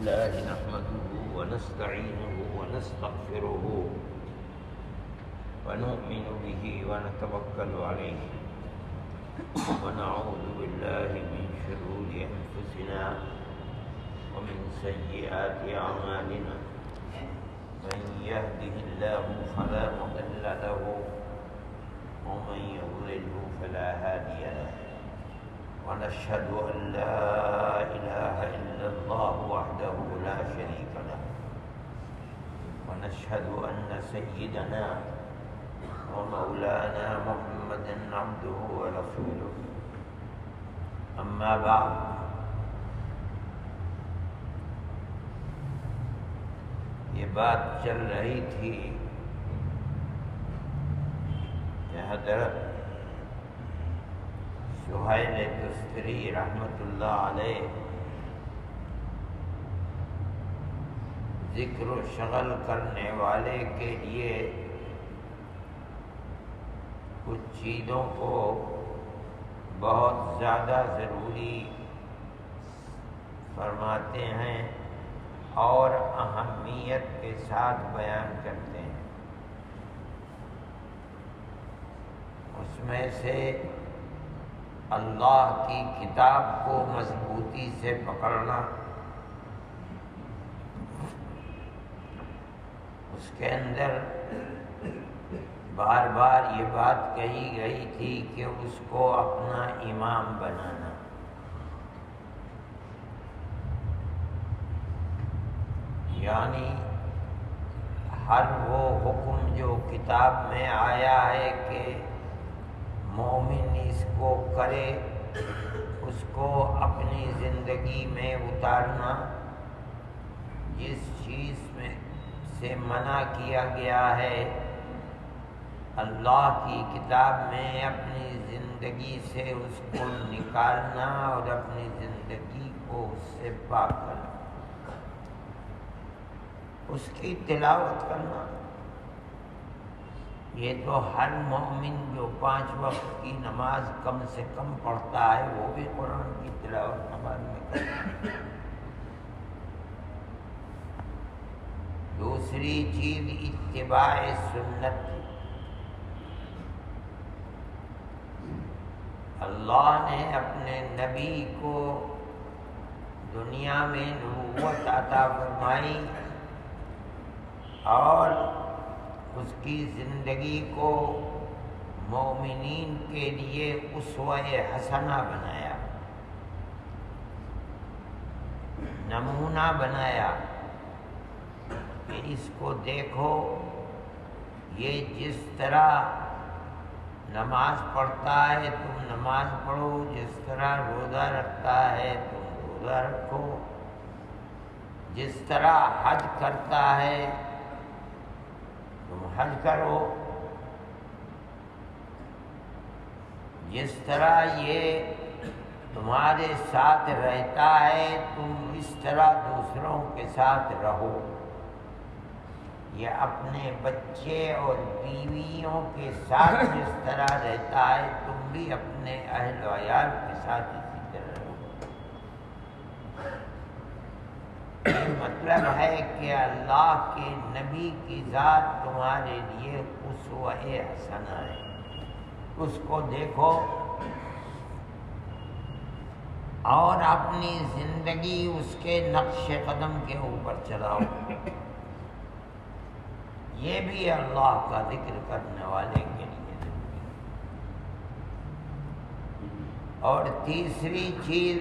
لله نحمده ونستعينه ونستغفره ونؤمن به ونتوكل عليه ونعوذ بالله من شرور أنفسنا ومن سيئات أعمالنا من يهده الله فلا مضل له ومن يضلله فلا هادي له ونشهد أن لا إله إلا الله وحده لا شريك له ونشهد أن سيدنا ومولانا محمدا عبده ورسوله أما بعد یہ بات چل رہی تھی کہ حضرت سہیل تستری رحمۃ اللہ علیہ ذکر و شغل کرنے والے کے لیے کچھ چیزوں کو بہت زیادہ ضروری فرماتے ہیں اور اہمیت کے ساتھ بیان کرتے ہیں۔ اس میں سے اللہ کی کتاب کو مضبوطی سے پکڑنا، اس کے اندر بار بار یہ بات کہی گئی تھی کہ اس کو اپنا امام بنانا، یعنی ہر وہ حکم جو کتاب میں آیا ہے کہ مومن اس کو کرے، اس کو اپنی زندگی میں اتارنا، جس چیز میں سے منع کیا گیا ہے اللہ کی کتاب میں اپنی زندگی سے اس کو نکالنا اور اپنی زندگی کو اس سے پاک کرنا، اس کی تلاوت کرنا۔ یہ تو ہر مومن جو 5 وقت کی نماز کم سے کم پڑھتا ہے وہ بھی قرآن کی تلاوت نماز میں کرتا ہے۔ دوسری چیز اتباع سنت تھی۔ اللہ نے اپنے نبی کو دنیا میں نبوت عطا فرمائی اور اس کی زندگی کو مومنین کے لیے اسوہ حسنہ بنایا، نمونہ بنایا کہ اس کو دیکھو، یہ جس طرح نماز پڑھتا ہے تم نماز پڑھو، جس طرح روزہ رکھتا ہے تم روزہ رکھو، جس طرح حج کرتا ہے تم حج کرو، جس طرح یہ تمہارے ساتھ رہتا ہے تم اس طرح دوسروں کے ساتھ رہو۔ یہ اپنے بچے اور بیویوں کے ساتھ جس طرح رہتا ہے تم بھی اپنے اہل و عیال کے ساتھ اسی طرح رہو۔ یہ مطلب ہے کہ اللہ کے نبی کی ذات تمہارے لیے اسوہ حسنہ ہے، اس کو دیکھو اور اپنی زندگی اس کے نقش قدم کے اوپر چلاؤ۔ یہ بھی اللہ کا ذکر کرنے والے کے لیے ضروری ہے۔ اور تیسری چیز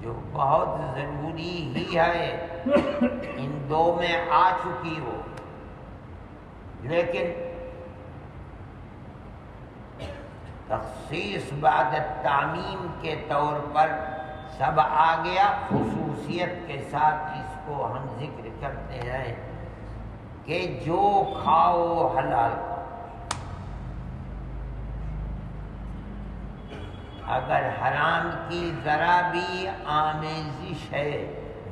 جو بہت ضروری ہی ہے، ان 2 میں آ چکی ہو لیکن تخصیص بعد التعمیم کے طور پر سب آ گیا، خصوصیت کے ساتھ اس کو ہم ذکر کرتے ہیں کہ جو کھاؤ حلال کھاؤ۔ اگر حرام کی ذرا بھی آمیزش ہے،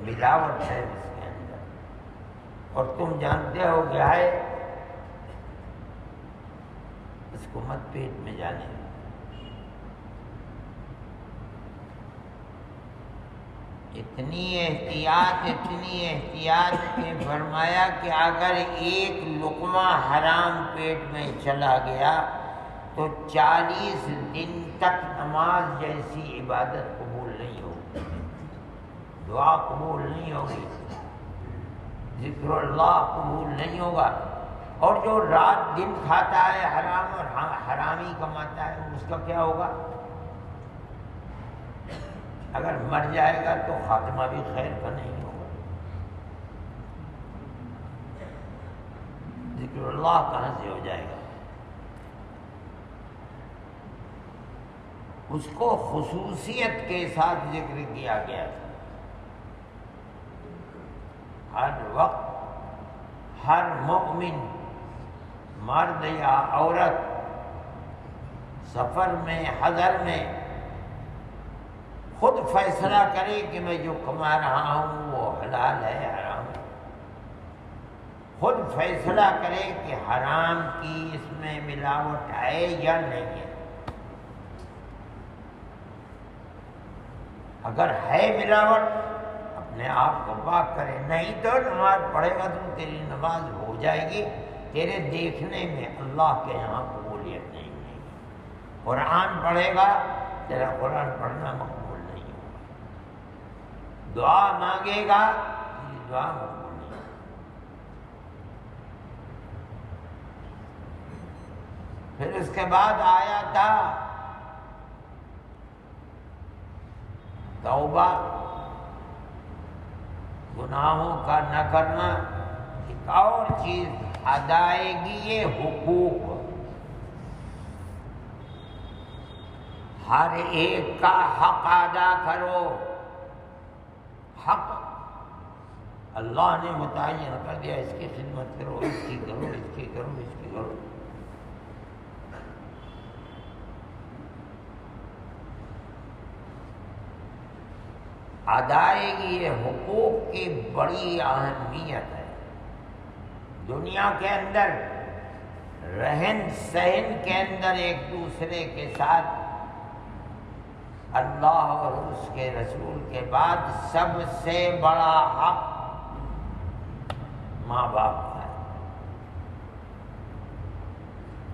ملاوٹ ہے اس کے اندر، اور تم جانتے ہو کیا ہے، اس کو مت پیٹ میں جانے دو۔ اتنی احتیاط کہ فرمایا کہ اگر ایک لقمہ حرام پیٹ میں چلا گیا تو 40 دن تک نماز جیسی عبادت قبول نہیں ہوگی، دعا قبول نہیں ہوگی، ذکر اللہ قبول نہیں ہوگا۔ اور جو رات دن کھاتا ہے حرام اور حرامی کماتا ہے اس کا کیا ہوگا؟ اگر مر جائے گا تو خاتمہ بھی خیر کا نہیں ہوگا۔ ذکر اللہ کہاں سے ہو جائے گا؟ اس کو خصوصیت کے ساتھ ذکر کیا گیا تھا۔ ہر وقت ہر مومن مرد یا عورت سفر میں حضر میں خود فیصلہ کرے کہ میں جو کما رہا ہوں وہ حلال ہے حرام ہے، خود فیصلہ کرے کہ حرام کی اس میں ملاوٹ ہے یا نہیں ہے۔ اگر ہے ملاوٹ اپنے آپ کو پاک کرے، نہیں تو نماز پڑھے گا تو تیری نماز ہو جائے گی، تیرے دیکھنے میں اللہ کے یہاں قبولیت نہیں ملے گی۔ قرآن پڑھے گا تیرا قرآن پڑھنا مقبول نہیں ہوگا، دعا مانگے گا تیری دعا مقبول نہیں ہوگی۔ پھر اس کے بعد آیا تھا توبہ، گناہوں کا نہ کرنا۔ ایک اور چیز ادائیگی حقوق، ہر ایک کا حق ادا کرو۔ حق اللہ نے متعین کر دیا، اس کی خدمت کرو، اس کی کرو، اس کی کرو، اس کی کرو۔ ادائیگی حقوق کی بڑی اہمیت ہے۔ دنیا کے اندر رہن سہن کے اندر ایک دوسرے کے ساتھ اللہ اور اس کے رسول کے بعد سب سے بڑا حق ماں باپ کا ہے،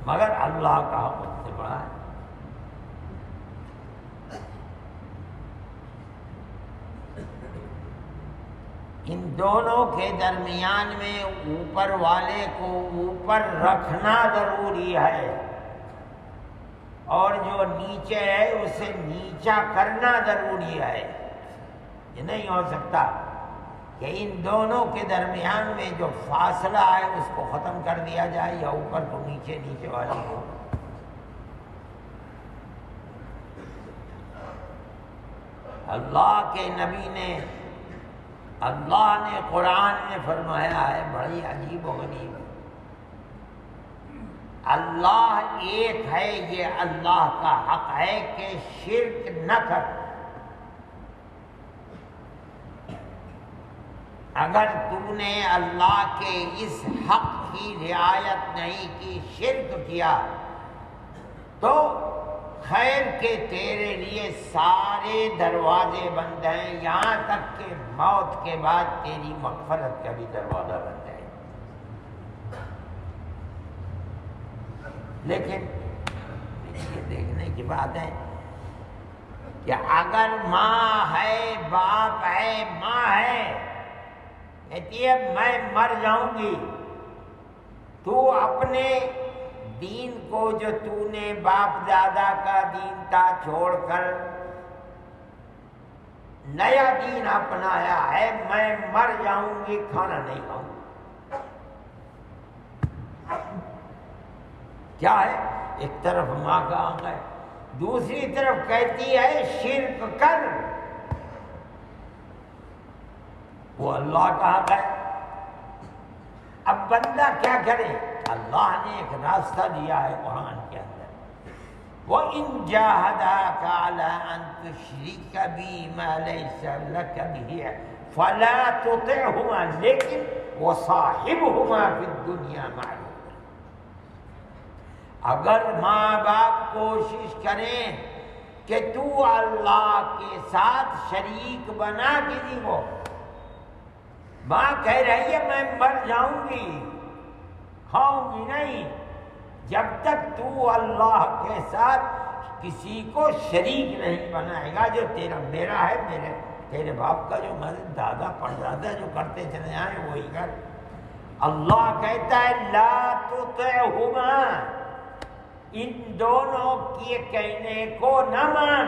مگر اللہ کا حق اس سے بڑا ہے۔ ان دونوں کے درمیان میں اوپر والے کو اوپر رکھنا ضروری ہے، اور جو نیچے ہے اسے نیچا کرنا ضروری ہے۔ یہ نہیں ہو سکتا کہ ان دونوں کے درمیان میں جو فاصلہ ہے اس کو ختم کر دیا جائے، یا اوپر کو نیچے، نیچے والے کو۔ اللہ کے نبی نے، اللہ نے قرآن میں فرمایا ہے، بڑی عجیب و غریب، اللہ ایک ہے، یہ اللہ کا حق ہے کہ شرک نہ کر۔ اگر تو نے اللہ کے اس حق کی رعایت نہیں کی، شرک کیا، تو خیر کے تیرے لیے سارے دروازے بند ہیں، یہاں تک کہ موت کے بعد تیری مغفرت کا بھی دروازہ بند ہے۔ لیکن یہ دیکھنے کی بات ہے کہ اگر ماں ہے، باپ ہے، ماں ہے، کہتی ہے میں مر جاؤں گی، تو اپنے دین کو جو تو نے باپ دادا کا دین تھا چھوڑ کر نیا دین اپنایا ہے، میں مر جاؤں گی، کھانا نہیں کھاؤں گی۔ کیا ہے؟ ایک طرف ماں کا حق ہے، دوسری طرف کہتی ہے شرک کر، وہ اللہ کا حق ہے۔ اب بندہ کیا کرے؟ اللہ نے ایک راستہ دیا ہے قرآن کے اندر، وَإِن جَاهَدَاكَ عَلَىٰ أَن تُشْرِكَ بِي مَا لَيْسَ لَكَ بِهِ فَلَا تُطِعْهُمَا، لیکن وَصَاحِبْهُمَا فِي الدُّنْيَا مَعْرُوفًا۔ اگر ماں باپ کوشش کریں کہ تو اللہ کے ساتھ شریک بنا کسی کو. ماں کہہ رہی ہے میں مر جاؤں گی، کھاؤں گی نہیں جب تک تو اللہ کے ساتھ کسی کو شریک نہیں بنائے گا. جو تیرا میرا ہے، تیرے باپ کا جو مدد دادا پردادا جو کرتے چلے آئے وہی کر. اللہ کہتا ہے لا تطعہما، ان دونوں کے کہنے کو نہ مان.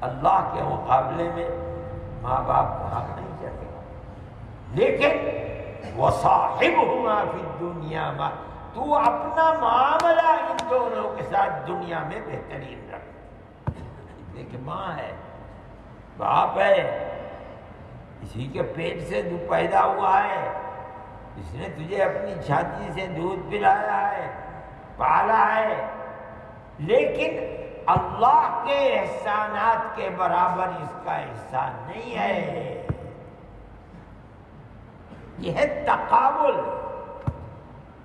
اللہ کے مقابلے میں ماں باپ کا حق نہیں چاہے گا، لیکن وصاحبہما فی الدنیا ما، تو اپنا معاملہ ان دونوں کے ساتھ دنیا میں بہترین رکھ. دیکھ ماں ہے، باپ ہے، اسی کے پیٹ سے تو پیدا ہوا ہے، اس نے تجھے اپنی چھاتی سے دودھ پلایا ہے، پالا ہے، لیکن اللہ کے احسانات کے برابر اس کا احسان نہیں ہے. یہ ہے تقابل،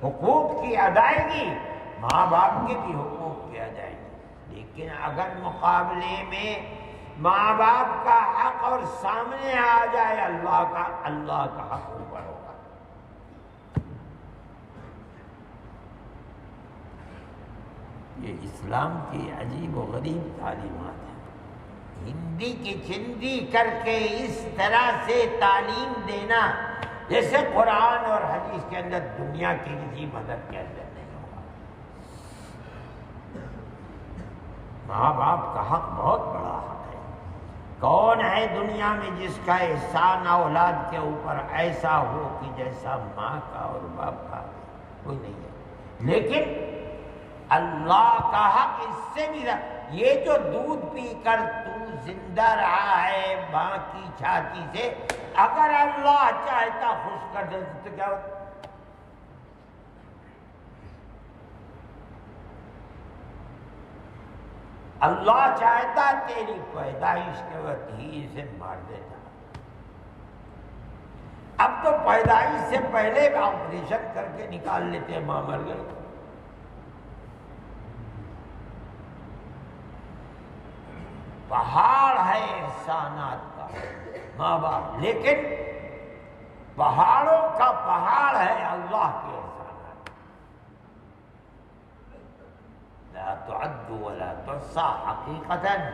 حقوق کی ادائیگی، ماں باپ کے بھی حقوق کی ادائیگی. لیکن اگر مقابلے میں ماں باپ کا حق اور سامنے آ جائے اللہ کا حق اوپر ہوگا. یہ اسلام کی عجیب و غریب تعلیمات ہیں. ہندی کی چندی کر کے اس طرح سے تعلیم دینا جیسے قرآن اور حدیث کے اندر دنیا کی کسی مدد کے اندر نہیں ہوگا. ماں باپ کا حق بہت بڑا حق ہے. کون ہے دنیا میں جس کا احسان اولاد کے اوپر ایسا ہو کہ جیسا ماں کا اور باپ کا؟ کوئی نہیں ہے. لیکن اللہ کا حق اس سے بھی یہ جو دودھ پی کر تو زندہ رہا ہے ماں کی چھاتی سے، اگر اللہ چاہتا خوش کر دے تو کیا ہوتا؟ اللہ چاہتا تیری پیدائش کے وقت ہی اسے مار دیتا. اب تو پیدائش سے پہلے آپریشن کر کے نکال لیتے، ماں مر گئی. پہاڑ ہے احسانات کا ماں باپ، لیکن پہاڑوں کا پہاڑ ہے اللہ کے احسانات. لا تعد ولا تحصى حقیقتاً.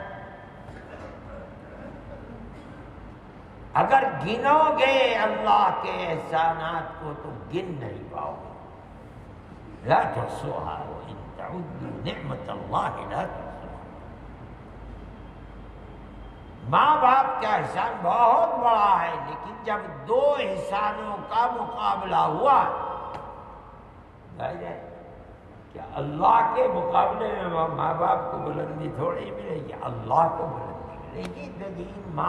اگر گنو گے اللہ کے احسانات کو تو گن نہیں پاؤ گے. لا تحصوها وإن تعدوا نعمة الله لا تحصوها. ماں باپ کا احسان بہت بڑا ہے، لیکن جب دو احسانوں کا مقابلہ ہوا کیا اللہ کے مقابلے میں ماں باپ کو بلندی تھوڑی ملے گی، اللہ کو بلندی ملے گی. لیکن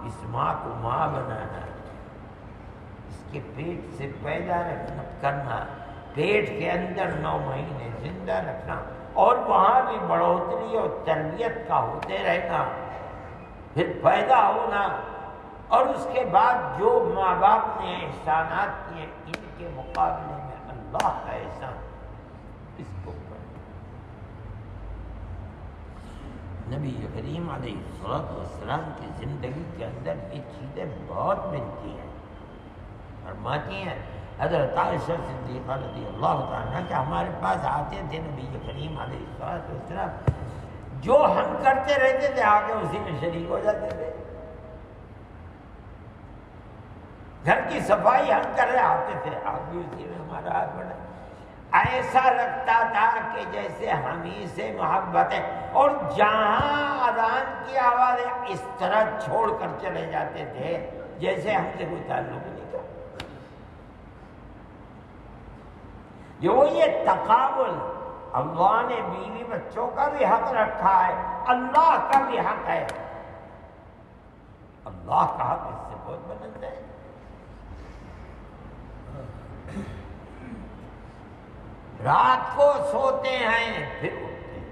اس ماں کو ماں بنانا، اس کے پیٹ سے پیدا کرنا، پیٹ کے اندر 9 مہینے زندہ رکھنا، اور وہاں بھی بڑھوتری اور تربیت کا ہوتے رہنا، پھر پیدا ہونا، اور اس کے بعد جو ماں باپ نے احسانات کیے ان کے مقابلے میں اللہ کا احسان اس کو کرنا. نبی کریم علیہ السلام کی زندگی کے اندر یہ چیزیں بہت ملتی ہیں. فرماتی ہیں حضرت عائشہ صدیقہ رضی اللہ تعالیٰ کہ ہمارے پاس آتے تھے نبی کریم علیہ السلام، جو ہم کرتے رہتے تھے آگے اسی میں شریک ہو جاتے تھے. گھر کی صفائی ہم کر رہے آتے تھے، آگے اسی میں ہمارا ہاتھ بڑھا. ایسا لگتا تھا کہ جیسے ہم ہی سے محبت ہے، اور جہاں اذان کی آوازیں اس طرح چھوڑ کر چلے جاتے تھے جیسے ہم سے کوئی تعلق نہیں تھا. یہ تقابل، اللہ نے بیوی بچوں کا بھی حق رکھا ہے، اللہ کا بھی حق ہے. اللہ کا حق اس سے بہت بلند ہے. رات کو سوتے ہیں پھر اٹھتے ہیں،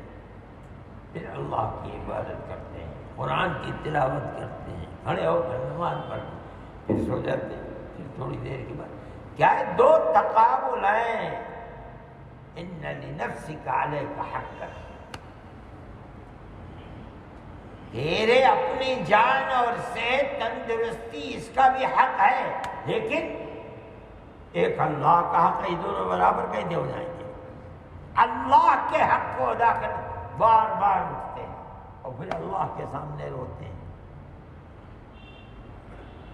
پھر اللہ کی عبادت کرتے ہیں، قرآن کی تلاوت کرتے ہیں، کھڑے ہو کر نماز پڑھتے ہیں، پھر سو جاتے ہیں، پھر تھوڑی دیر کے بعد. کیا ہے؟ 2 تقابل ہیں. ان لنفسک علیک حقا، تیرے اپنی جان اور صحت تندرستی اس کا بھی حق ہے، لیکن ایک اللہ کا حق ہے، دونوں برابر کیسے ہو جائیں گے؟ اللہ کے حق کو ادا کرنے بار بار اٹھتے ہیں اور پھر اللہ کے سامنے روتے ہیں،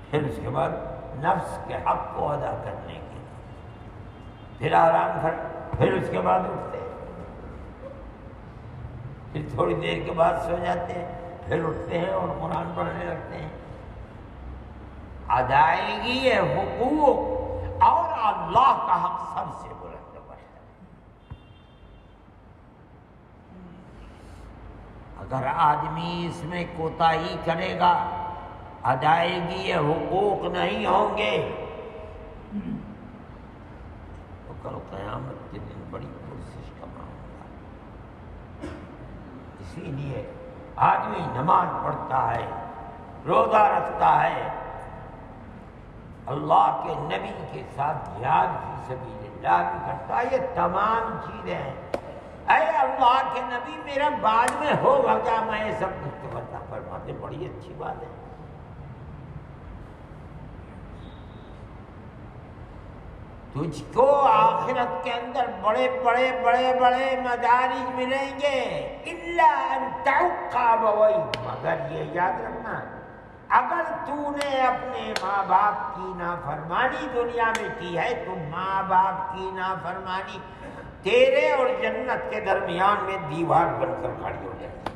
پھر اس کے بعد نفس کے حق کو ادا کرنے کے لیے پھر آرام کر، پھر اس کے بعد اٹھتے ہیں، پھر تھوڑی دیر کے بعد سو جاتے ہیں، پھر اٹھتے ہیں اور قرآن پڑھنے لگتے ہیں۔ ادائیگی حقوق اور اللہ کا حق سب سے بلند ہے۔ اگر آدمی اس میں کوتاہی کرے گا، ادائیگی حقوق نہیں ہوں گے، تو کل قیامت کے دن بڑی کوشش کا معاملہ ہے۔ اسی لیے آدمی نماز پڑھتا ہے، روزہ رکھتا ہے، اللہ کے نبی کے ساتھ جہاد فی سبیل اللہ بھی کرتا ہے، یہ تمام چیزیں ہیں۔ اے اللہ کے نبی میرا بعد میں ہوگا کیا، میں یہ سب کچھ کرتا، فرماتے بڑی اچھی بات ہے۔ تجھ کو آخرت کے اندر بڑے بڑے بڑے بڑے مدارج ملیں گے، الا ان تعق ابویک، مگر یہ یاد رکھنا اگر تو نے اپنے ماں باپ کی نافرمانی دنیا میں کی ہے تو ماں باپ کی نافرمانی تیرے اور جنت کے درمیان میں دیوار بن کر کھڑی ہو جائے گی۔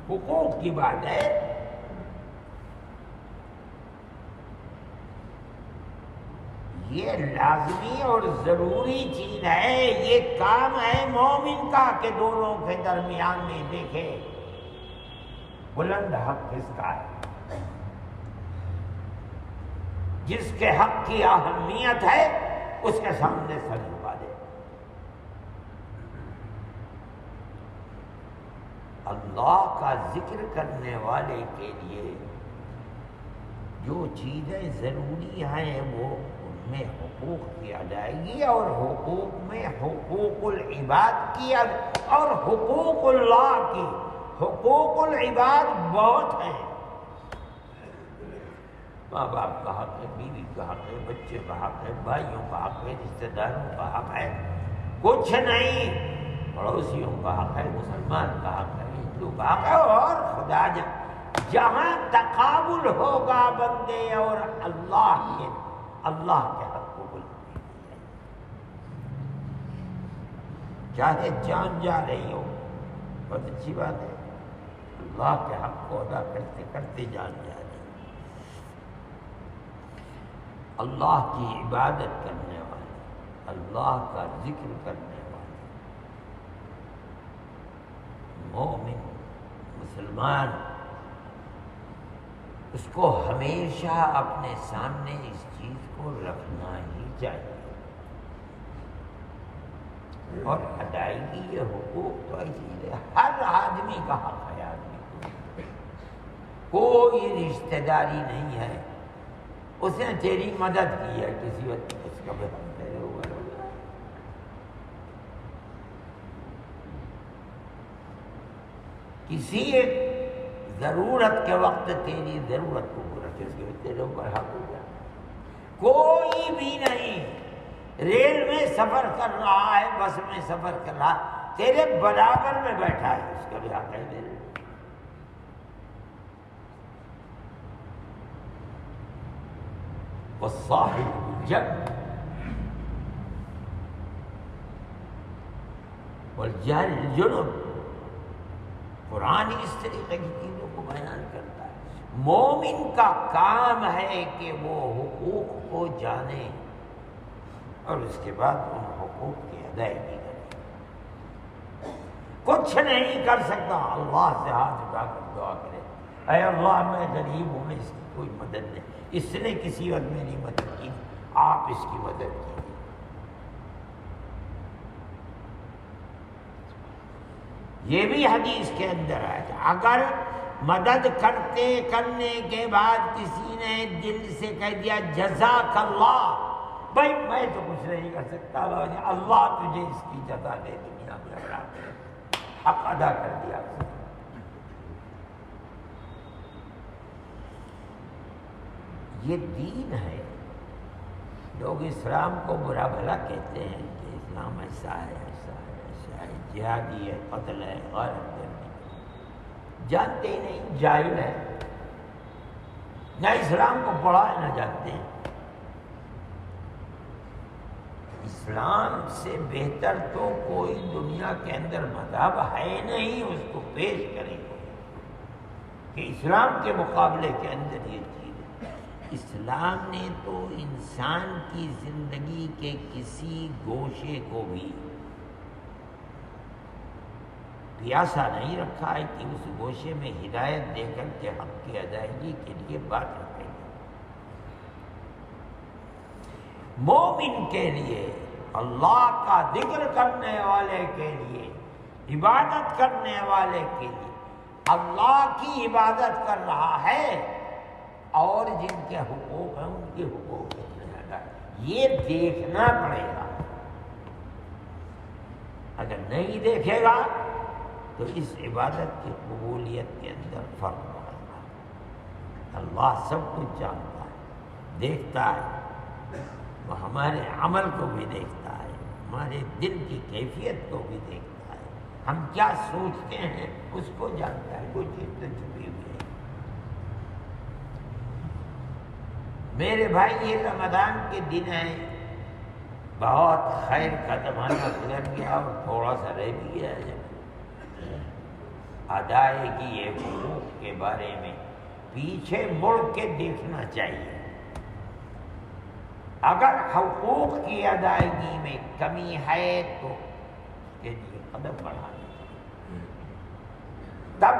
حقوق کی بات ہے۔ یہ لازمی اور ضروری چیز ہے، یہ کام ہے مومن کا کہ دونوں کے درمیان میں دیکھے بلند حق کس کا ہے، جس کے حق کی اہمیت ہے اس کے سامنے سر جھکا دے۔ اللہ کا ذکر کرنے والے کے لیے جو چیزیں ضروری ہیں وہ میں حقوق کی ادائیگی اور حقوق میں حقوق العباد کی اور حقوق اللہ کی۔ حقوق العباد بہت ہیں، ماں باپ کا حق ہے، بیوی کا حق ہے، بچے کا حق ہے، بھائیوں کا حق ہے، رشتہ داروں کا حق ہے، کچھ نہیں، پڑوسیوں کا حق ہے، مسلمان کا حق ہے، ہندو کا حق ہے، اور خدا جہاں تقابل ہوگا بندے اور اللہ کے حق کو بلند، چاہے جان جا رہی ہو، بہت اچھی بات ہے، اللہ کے حق کو ادا کرتے کرتے جان جا رہی، اللہ کی عبادت کرنے والے، اللہ کا ذکر کرنے والے مومن مسلمان، اس کو ہمیشہ اپنے سامنے اس چیز کو رکھنا ہی چاہیے۔ اور ادائیگی یہ حقوق تو ایسی ہے، ہر آدمی کا حق ہے، آدمی کو کوئی رشتہ داری نہیں ہے اس نے تیری مدد کی ہے کسی وقت، اس کا بھی حق تیرے اوپر ہوگا۔ کسی ایک ضرورت کے وقت تیری ضرورت کو پورا کر کے تیرے اوپر حق ہو جائے۔ کوئی بھی نہیں ریل میں سفر کر رہا ہے، بس میں سفر کر رہا ہے، تیرے برابر میں بیٹھا ہے، اس کا بھی حق ہے تیرے۔ والصاحب بالجنب والجار الجنب، قرآن اس طریقے کی چیزوں کو بیان کرتا ہے۔ مومن کا کام ہے کہ وہ حقوق کو جانے اور اس کے بعد ان حقوق کی ادائیگی کرے۔ کچھ نہیں کر سکتا، اللہ سے ہاتھ اٹھا کر دعا کرے، اے اللہ میں غریب ہوں، میں اس کی کوئی مدد نہیں، اس نے کسی وقت میری مدد کی، آپ اس کی مدد کیجیے۔ یہ بھی حدیث کے اندر ہے کہ اگر مدد کرنے کے بعد کسی نے دل سے کہہ دیا جزاک اللہ، بھائی میں تو کچھ نہیں کر سکتا، اللہ تجھے اس کی جزا دے دنیا میں، اور آخرت حق ادا کر دیا۔ یہ دین ہے۔ لوگ اسلام کو برا بھلا کہتے ہیں کہ اسلام ایسا ہے، ایسا ہے، ایسا ہے، جہادی ہے، قتل ہے، غارت ہے، جانتے ہی نہیں، جاہل ہے، نہ اسلام کو پڑھا ہے نہ جانتے ہیں۔ اسلام سے بہتر تو کوئی دنیا کے اندر مذہب ہے نہیں، اس کو پیش کریں کہ اسلام کے مقابلے کے اندر یہ چیز ہے۔ اسلام نے تو انسان کی زندگی کے کسی گوشے کو بھی پیاسا نہیں رکھا ہے کہ اس گوشے میں ہدایت دے کر کے حق کی ادائیگی کے لیے بات رکھیں گے۔ مومن کے لیے، اللہ کا ذکر کرنے والے کے لیے، عبادت کرنے والے کے لیے، اللہ کی عبادت کر رہا ہے اور جن کے حقوق ہیں ان کے حقوق یہ دیکھنا پڑے گا۔ اگر نہیں دیکھے گا تو اس عبادت کی قبولیت کے اندر فرق پڑے گا۔ اللہ سب کچھ جانتا ہے، دیکھتا ہے، وہ ہمارے عمل کو بھی دیکھتا ہے، ہمارے دل کی کیفیت کو بھی دیکھتا ہے، ہم کیا سوچتے ہیں اس کو جانتا ہے، کوئی چیز تو چھپی ہوئی ہے۔ میرے بھائی یہ رمضان کے دن ہیں، بہت خیر کا زمانہ گزر گیا اور تھوڑا سا رہ بھی گیا ہے۔ ادائیگی حقوق کے بارے میں پیچھے مڑ کے دیکھنا چاہیے۔ اگر حقوق کی ادائیگی میں کمی ہے تو اس کے لیے قدم بڑھانا چاہیے۔ تب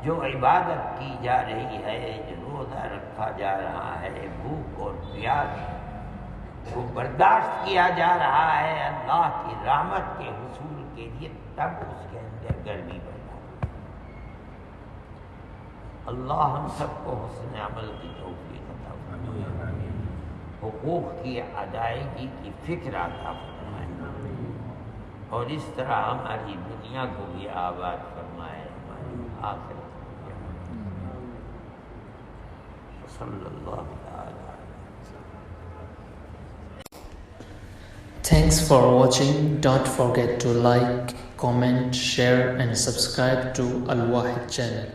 جو عبادت کی جا رہی ہے، جو روزہ رکھا جا رہا ہے، بھوک اور پیاس کو برداشت کیا جا رہا ہے اللہ کی رحمت کے حصول کے لیے، تب اس کے اندر گرمی بڑھا۔ اللہ ہم سب کو حسن عمل کی توفیق عطا فرمائے، حقوق کی ادائیگی کی فکر عطا فرمائے، اور اس طرح ہماری دنیا کو بھی آباد فرمائے، ہماری آخرت کو بھی۔ صلی اللہ تعالی۔ Thanks for watching. Don't forget to like, comment, share and subscribe to Al Wahid channel.